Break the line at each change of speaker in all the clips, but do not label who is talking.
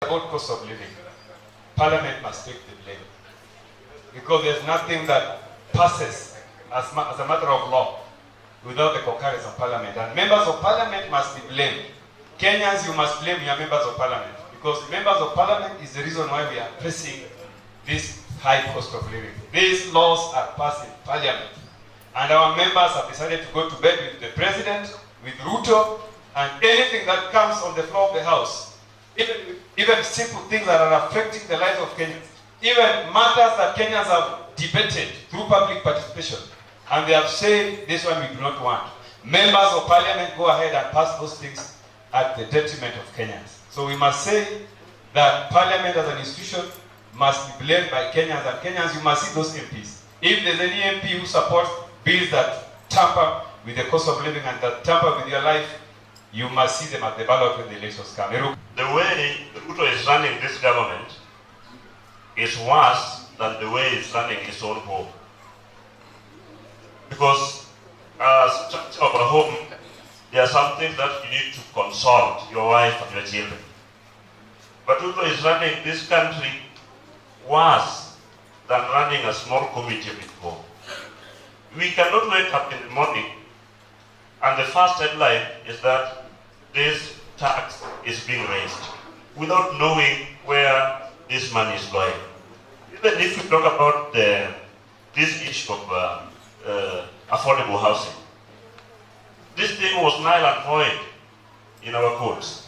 about cost of living, Parliament must take the blame. Because there's nothing that passes as a matter of law without the concurrence of Parliament. And members of Parliament must be blamed. Kenyans, you must blame your members of Parliament. Because members of Parliament is the reason why we are facing this high cost of living. These laws are passed in Parliament. And our members have decided to go to bed with the President, with Ruto, and anything that comes on the floor of the House. Even simple things that are affecting the lives of Kenyans. Even matters that Kenyans have debated through public participation. And they have said, this one we do not want. Members of Parliament go ahead and pass those things at the detriment of Kenyans. So we must say that Parliament as an institution must be blamed by Kenyans, and Kenyans, you must see those MPs. If there's any MP who supports bills that tamper with the cost of living and that tamper with your life, you must see them at the ballot when the elections come.
The way Ruto is running this government is worse than the way he's running his own home. Because as structure of a home, there are some things that you need to consult your wife and your children. But Ruto is running this country worse than running a small committee before. We cannot wake up in the morning and the first headline is that this tax is being raised without knowing where this money is going. Even if we talk about this issue of affordable housing, this thing was null and void in our courts.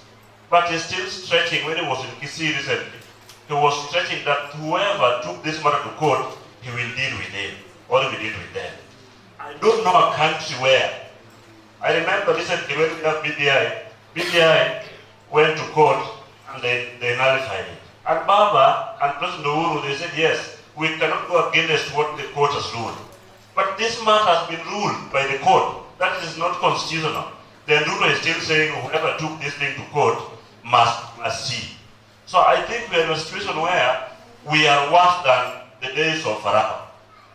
But he's still stretching. When he was in Kisii recently, he was stretching that whoever took this matter to court, he will deal with him, or he will deal with them. I don't know a country where. I remember recently when we have BBI went to court and they nullified it. And Baba and President Uhuru, they said, yes, we cannot go against what the court has ruled. But this matter has been ruled by the court. That is not constitutional. Then Ruto is still saying whoever took this thing to court must see. So I think we are in a situation where we are worse than the days of Pharaoh.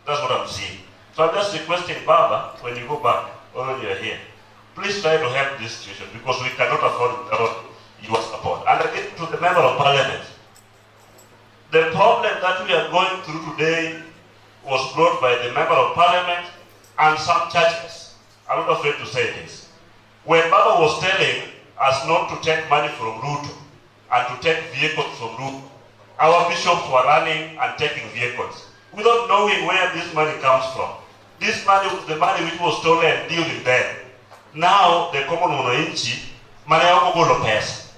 That's what I'm seeing. So I'm just requesting Baba, when you go back, or when you are here, please try to help this situation because we cannot afford without your support. And again, to the member of Parliament, the problem that we are going through today was brought by the member of Parliament and some churches. I'm not afraid to say this. When Baba was telling us not to take money from Ruto and to take vehicles from Ruto, our bishops were running and taking vehicles without knowing where this money comes from. This money was the money which was stolen and dealt then. Now the common wananchi, money yako golo pesa.